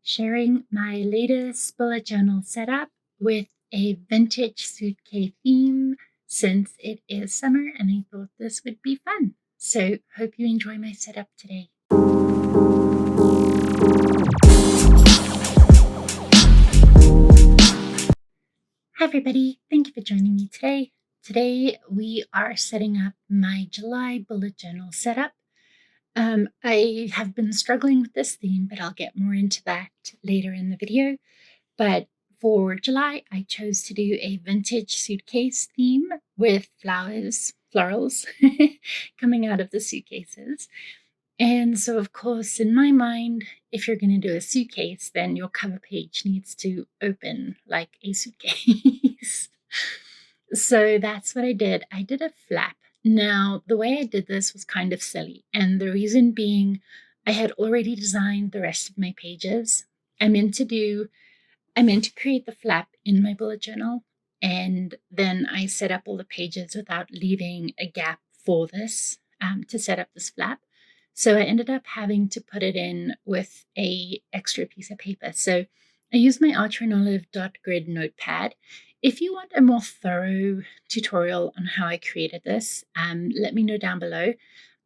sharing my latest bullet journal setup with a vintage suitcase theme since it is summer and I thought this would be fun. So hope you enjoy my setup today. Hi everybody, thank you for joining me today. Today we are setting up my July bullet journal setup. I have been struggling with this theme, but I'll get more into that later in the video. But for July, I chose to do a vintage suitcase theme with florals coming out of the suitcases. And so, of course, in my mind, if you're going to do a suitcase, then your cover page needs to open like a suitcase. So that's what I did. I did a flap. Now, the way I did this was kind of silly. And the reason being, I had already designed the rest of my pages. I meant to create the flap in my bullet journal, and then I set up all the pages without leaving a gap for this to set up this flap. So I ended up having to put it in with a extra piece of paper. So I used my Archer and Olive dot grid notepad. If you want a more thorough tutorial on how I created this, let me know down below.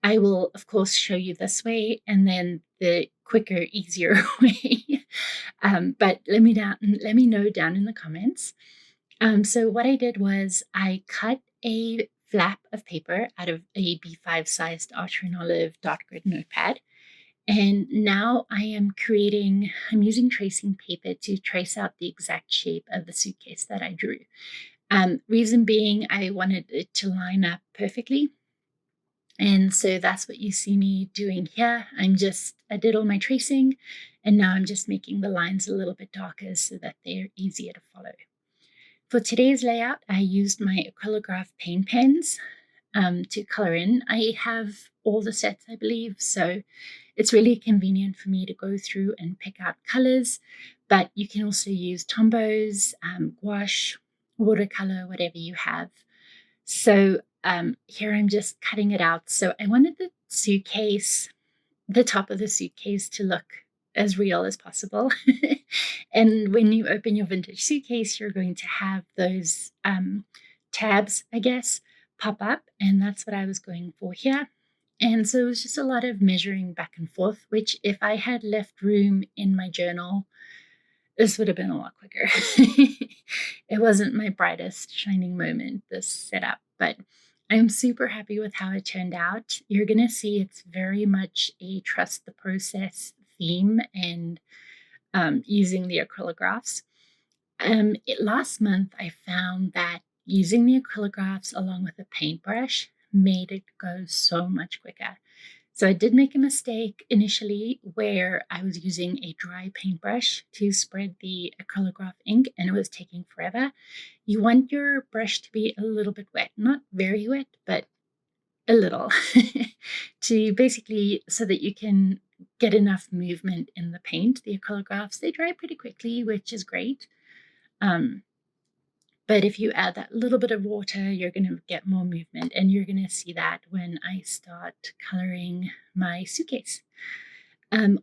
I will, of course, show you this way and then the quicker, easier way. But let me know down in the comments. So what I did was I cut a flap of paper out of a B5 sized Archer and Olive dot grid notepad. And now I'm using tracing paper to trace out the exact shape of the suitcase that I drew. Reason being, I wanted it to line up perfectly. And so that's what you see me doing here. I did all my tracing, and now I'm just making the lines a little bit darker so that they're easier to follow. For today's layout, I used my acrylograph paint pens to color in. I have all the sets, I believe, so it's really convenient for me to go through and pick out colors, but you can also use Tombows, gouache, watercolor, whatever you have. So here I'm just cutting it out. So I wanted the top of the suitcase to look as real as possible. And when you open your vintage suitcase, you're going to have those tabs, I guess, pop up. And that's what I was going for here. And so it was just a lot of measuring back and forth, which if I had left room in my journal, this would have been a lot quicker. It wasn't my brightest shining moment, this setup, but I'm super happy with how it turned out. You're going to see it's very much a trust the process theme and using the acrylographs. Last month, I found that using the acrylographs along with a paintbrush made it go so much quicker. So I did make a mistake initially where I was using a dry paintbrush to spread the acrylograph ink and it was taking forever. You want your brush to be a little bit wet, not very wet, but a little, to basically so that you can get enough movement in the paint. The acrylographs, they dry pretty quickly, which is great. But if you add that little bit of water, you're going to get more movement, and you're going to see that when I start coloring my suitcase.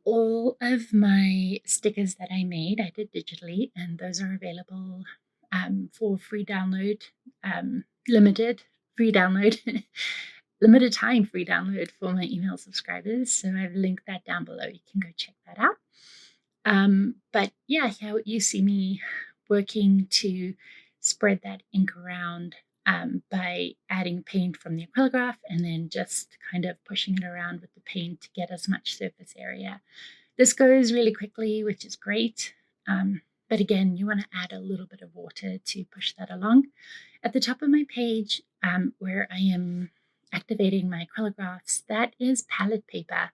All of my stickers that I made, I did digitally, and those are available for free download, limited free download, limited time free download for my email subscribers. So I've linked that down below. You can go check that out. But yeah, here you see me working to spread that ink around by adding paint from the acrylograph and then just kind of pushing it around with the paint to get as much surface area. This goes really quickly, which is great. But again, you want to add a little bit of water to push that along. At the top of my page, where I am activating my acrylographs, that is palette paper.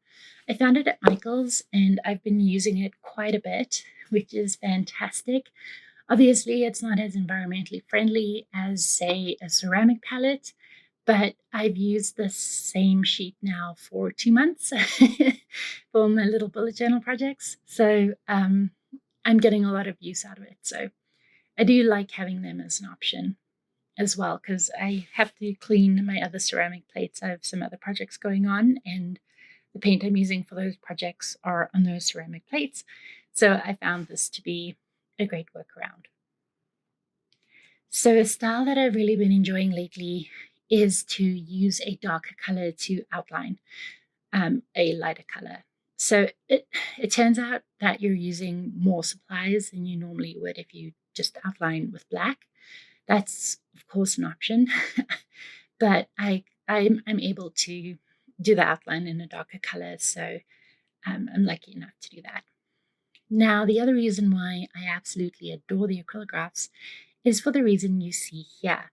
I found it at Michael's and I've been using it quite a bit, which is fantastic. Obviously, it's not as environmentally friendly as, say, a ceramic palette, but I've used the same sheet now for 2 months for my little bullet journal projects. So I'm getting a lot of use out of it. So I do like having them as an option as well, because I have to clean my other ceramic plates. I have some other projects going on, and the paint I'm using for those projects are on those ceramic plates. So I found this to be a great workaround. So a style that I've really been enjoying lately is to use a darker color to outline a lighter color. So it turns out that you're using more supplies than you normally would if you just outline with black. That's of course an option, but I'm able to do the outline in a darker color, so I'm lucky enough to do that. Now, the other reason why I absolutely adore the acrylographs is for the reason you see here.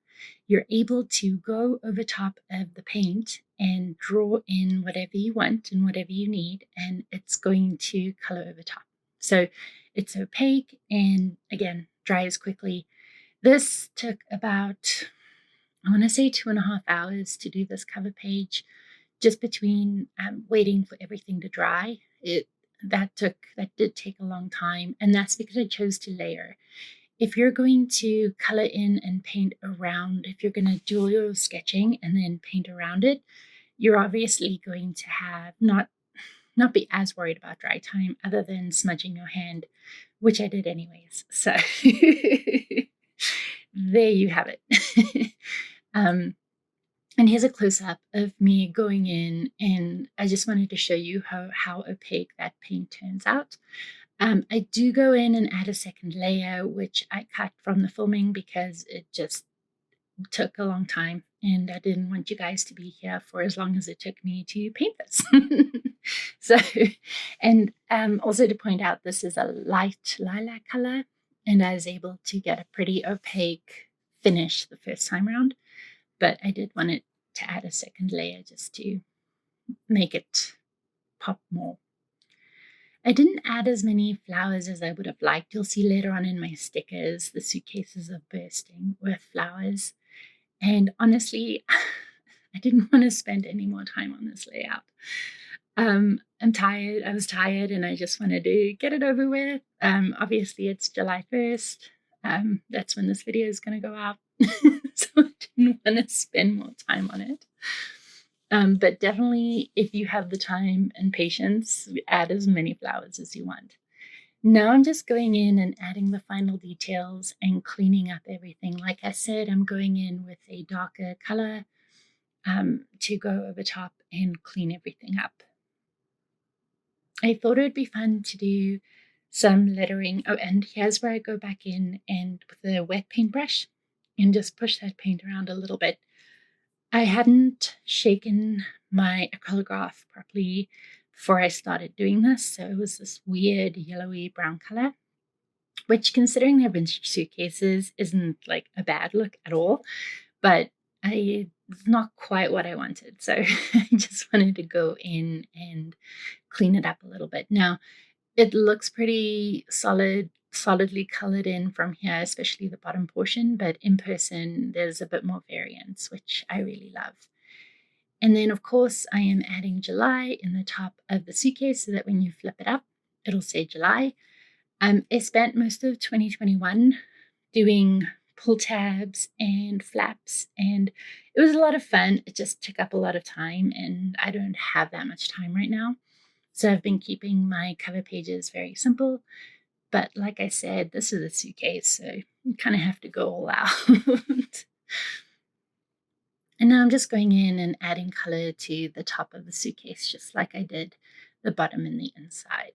You're able to go over top of the paint and draw in whatever you want and whatever you need, and it's going to color over top. So it's opaque and again, dries quickly. This took about, I want to say 2.5 hours to do this cover page, just between waiting for everything to dry. That did take a long time, and that's because I chose to layer. If you're going to color in and paint around, if you're going to do your sketching and then paint around it, you're obviously going to have not be as worried about dry time other than smudging your hand, which I did anyways. So there you have it. And here's a close-up of me going in, and I just wanted to show you how opaque that paint turns out. I do go in and add a second layer, which I cut from the filming because it just took a long time, and I didn't want you guys to be here for as long as it took me to paint this. So, and also to point out, this is a light lilac color, and I was able to get a pretty opaque finish the first time around, but I did want it to add a second layer just to make it pop more. I didn't add as many flowers as I would have liked. You'll see later on in my stickers, the suitcases are bursting with flowers. And honestly, I didn't want to spend any more time on this layout. I'm tired. I was tired and I just wanted to get it over with. Obviously, it's July 1st. That's when this video is going to go out. So I didn't want to spend more time on it. But definitely, if you have the time and patience, add as many flowers as you want. Now I'm just going in and adding the final details and cleaning up everything. Like I said, I'm going in with a darker color to go over top and clean everything up. I thought it would be fun to do some lettering. Oh, and here's where I go back in and with a wet paintbrush and just push that paint around a little bit. I hadn't shaken my acrylograph properly before I started doing this, so it was this weird yellowy brown color, which, considering they're vintage suitcases, isn't like a bad look at all, but it's not quite what I wanted. So I just wanted to go in and clean it up a little bit. Now, it looks pretty solidly colored in from here, especially the bottom portion, but in person, there's a bit more variance, which I really love. And then, of course, I am adding July in the top of the suitcase so that when you flip it up, it'll say July. I spent most of 2021 doing pull tabs and flaps, and it was a lot of fun. It just took up a lot of time, and I don't have that much time right now. So I've been keeping my cover pages very simple. But like I said, this is a suitcase, so you kind of have to go all out. And now I'm just going in and adding color to the top of the suitcase, just like I did the bottom and the inside.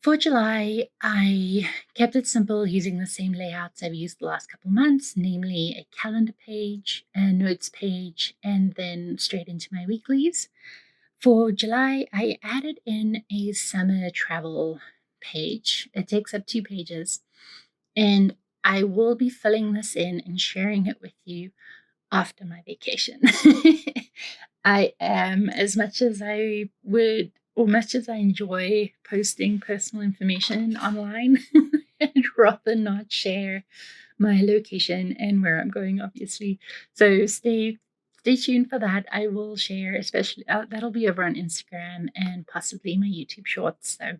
For July, I kept it simple using the same layouts I've used the last couple months, namely a calendar page, a notes page, and then straight into my weeklies. For July, I added in a summer travel page. It takes up 2 pages, and I will be filling this in and sharing it with you after my vacation. I am, as much as I would, or much as I enjoy posting personal information online, I'd rather not share my location and where I'm going, obviously. So stay tuned for that. I will share, especially that'll be over on Instagram and possibly my YouTube shorts. So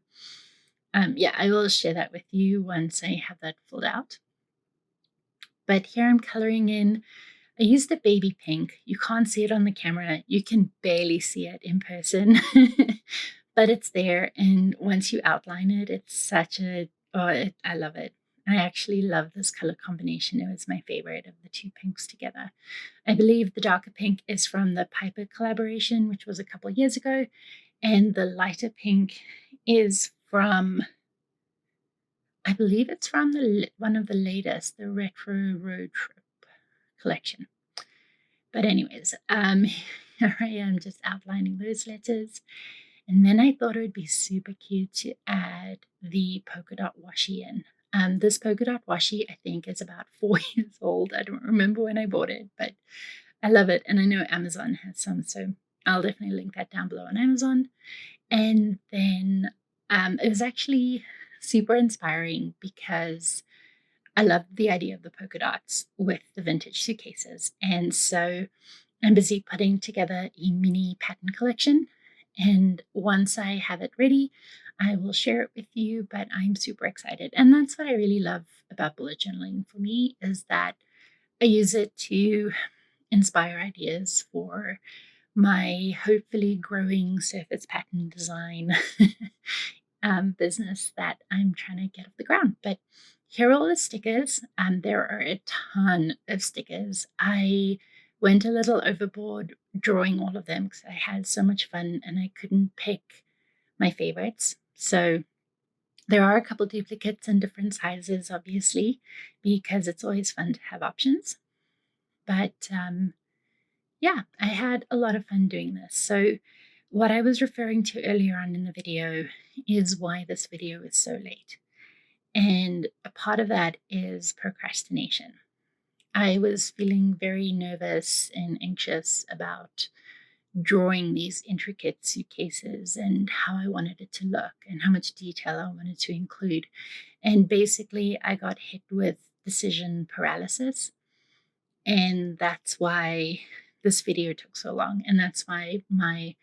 yeah, I will share that with you once I have that filled out. But here I'm coloring in I used a baby pink. You can't see it on the camera. You can barely see it in person, but it's there. And once you outline it, it's such a, I love it. I actually love this color combination. It was my favorite of the two pinks together. I believe the darker pink is from the Piper collaboration, which was a couple of years ago. And the lighter pink is from, I believe it's from one of the latest, the Retro Road Trip collection. But anyways, here I am just outlining those letters. And then I thought it would be super cute to add the polka dot washi in. This polka dot washi, I think, is about 4 years old. I don't remember when I bought it, but I love it. And I know Amazon has some, so I'll definitely link that down below on Amazon. And then it was actually super inspiring because I love the idea of the polka dots with the vintage suitcases. And so I'm busy putting together a mini pattern collection. And once I have it ready, I will share it with you, but I'm super excited. And that's what I really love about bullet journaling for me, is that I use it to inspire ideas for my hopefully growing surface pattern design business that I'm trying to get off the ground. But here are all the stickers. There are a ton of stickers. I went a little overboard drawing all of them because I had so much fun and I couldn't pick my favorites. So there are a couple duplicates in different sizes, obviously, because it's always fun to have options. But yeah, I had a lot of fun doing this. So what I was referring to earlier on in the video is why this video is so late. And a part of that is procrastination. I was feeling very nervous and anxious about drawing these intricate suitcases and how I wanted it to look and how much detail I wanted to include. And basically, I got hit with decision paralysis. And that's why this video took so long. And that's why my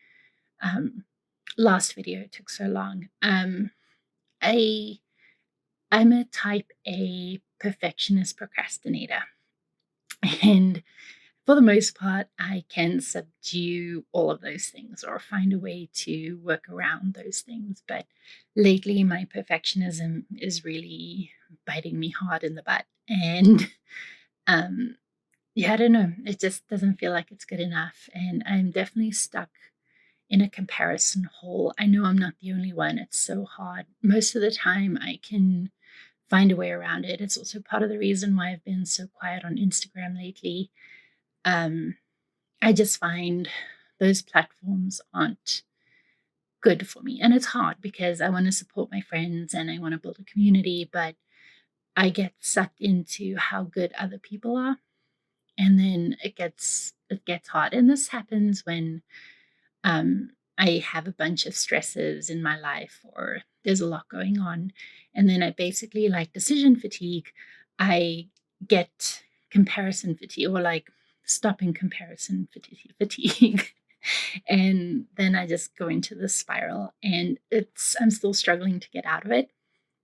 last video took so long. I'm a type A perfectionist procrastinator. And for the most part, I can subdue all of those things or find a way to work around those things. But lately, my perfectionism is really biting me hard in the butt. And yeah, I don't know. It just doesn't feel like it's good enough. And I'm definitely stuck in a comparison hole. I know I'm not the only one. It's so hard. Most of the time, I can find a way around it. It's also part of the reason why I've been so quiet on Instagram lately. I just find those platforms aren't good for me. And it's hard because I want to support my friends and I want to build a community, but I get sucked into how good other people are. And then it gets hard. And this happens when I have a bunch of stresses in my life or there's a lot going on. And then I basically, like decision fatigue, I get comparison fatigue, or like stopping comparison fatigue. And then I just go into this spiral, and I'm still struggling to get out of it.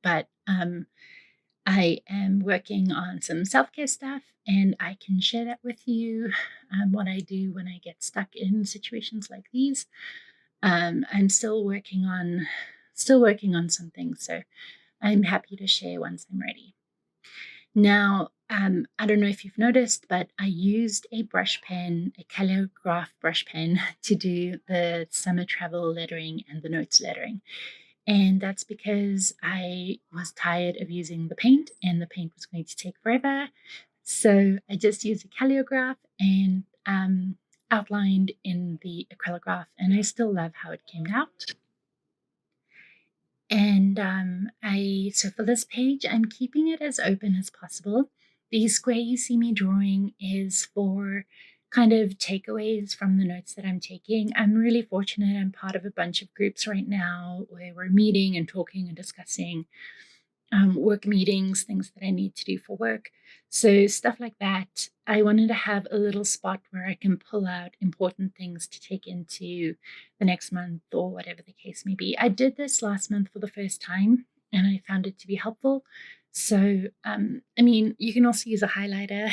But I am working on some self-care stuff, and I can share that with you, what I do when I get stuck in situations like these. I'm still working on some things, so I'm happy to share once I'm ready. Now, I don't know if you've noticed, but I used a brush pen, a calligraph brush pen, to do the summer travel lettering and the notes lettering. And that's because I was tired of using the paint and the paint was going to take forever. So I just used a calligraph and outlined in the acrylograph, and I still love how it came out. And so for this page, I'm keeping it as open as possible. The square you see me drawing is for kind of takeaways from the notes that I'm taking. I'm really fortunate. I'm part of a bunch of groups right now where we're meeting and talking and discussing work meetings, things that I need to do for work. So stuff like that. I wanted to have a little spot where I can pull out important things to take into the next month or whatever the case may be. I did this last month for the first time and I found it to be helpful. So, I mean, you can also use a highlighter.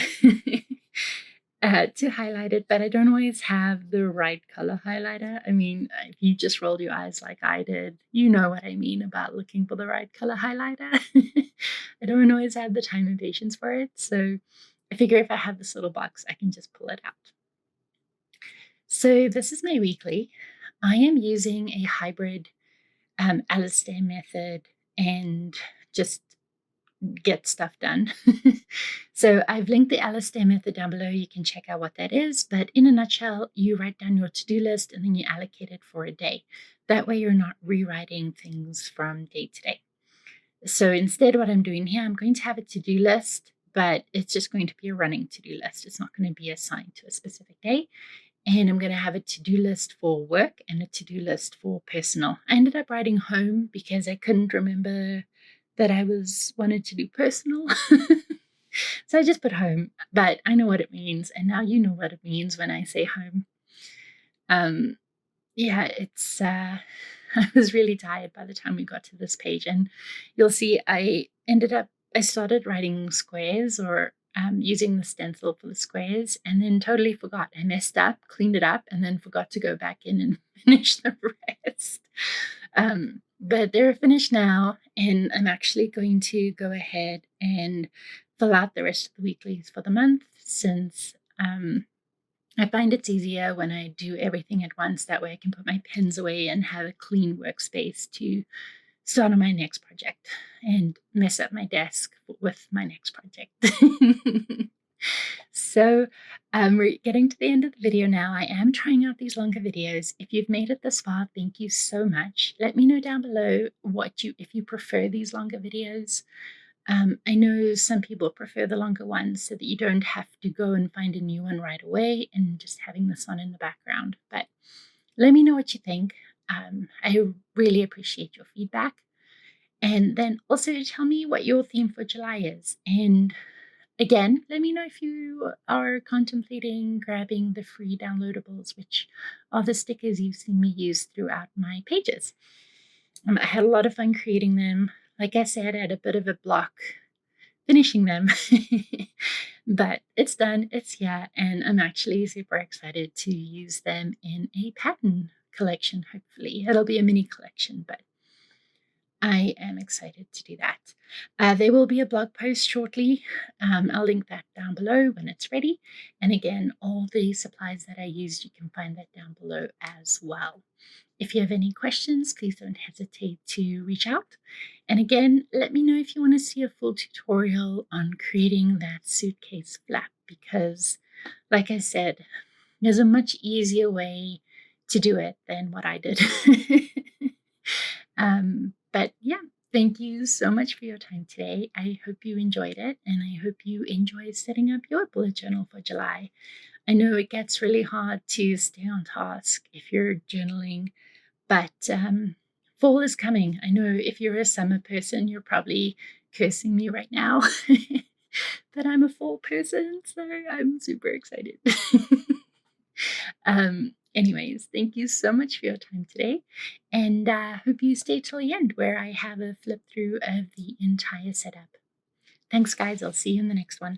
to highlight it, but I don't always have the right color highlighter. I mean, if you just rolled your eyes like I did, you know what I mean about looking for the right color highlighter. I don't always have the time and patience for it, so I figure if I have this little box, I can just pull it out. So this is my weekly. I am using a hybrid Alistair method and just get stuff done. So I've linked the Alistair method down below. You can check out what that is. But in a nutshell, you write down your to-do list and then you allocate it for a day. That way you're not rewriting things from day to day. So instead, what I'm doing here, I'm going to have a to-do list, but it's just going to be a running to-do list. It's not going to be assigned to a specific day. And I'm going to have a to-do list for work and a to-do list for personal. I ended up writing home because I couldn't remember that I wanted to do personal. So I just put home, but I know what it means. And now you know what it means when I say home. Yeah, it's, I was really tired by the time we got to this page. And you'll see I started writing squares or using the stencil for the squares and then totally forgot. I messed up, cleaned it up, and then forgot to go back in and finish the rest. But they're finished now, and I'm actually going to go ahead and fill out the rest of the weeklies for the month since I find it's easier when I do everything at once. That way I can put my pens away and have a clean workspace to start on my next project and mess up my desk with my next project. So we're getting to the end of the video now. I am trying out these longer videos. If you've made it this far, thank you so much. Let me know down below if you prefer these longer videos. I know some people prefer the longer ones so that you don't have to go and find a new one right away and just having this on in the background. But let me know what you think. I really appreciate your feedback. And then also tell me what your theme for July is. And again, let me know if you are contemplating grabbing the free downloadables, which are the stickers you've seen me use throughout my pages. I had a lot of fun creating them. Like I said, I had a bit of a block finishing them, but it's done, it's here, and I'm actually super excited to use them in a pattern collection. Hopefully it'll be a mini collection, but I am excited to do that. There will be a blog post shortly. I'll link that down below when it's ready. And again, all the supplies that I used, you can find that down below as well. If you have any questions, please don't hesitate to reach out. And again, let me know if you want to see a full tutorial on creating that suitcase flap, because like I said, there's a much easier way to do it than what I did. But yeah, thank you so much for your time today. I hope you enjoyed it, and I hope you enjoy setting up your bullet journal for July. I know it gets really hard to stay on task if you're journaling, but fall is coming. I know if you're a summer person, you're probably cursing me right now, but I'm a fall person, so I'm super excited. Anyways, thank you so much for your time today, and hope you stay till the end where I have a flip through of the entire setup. Thanks, guys. I'll see you in the next one.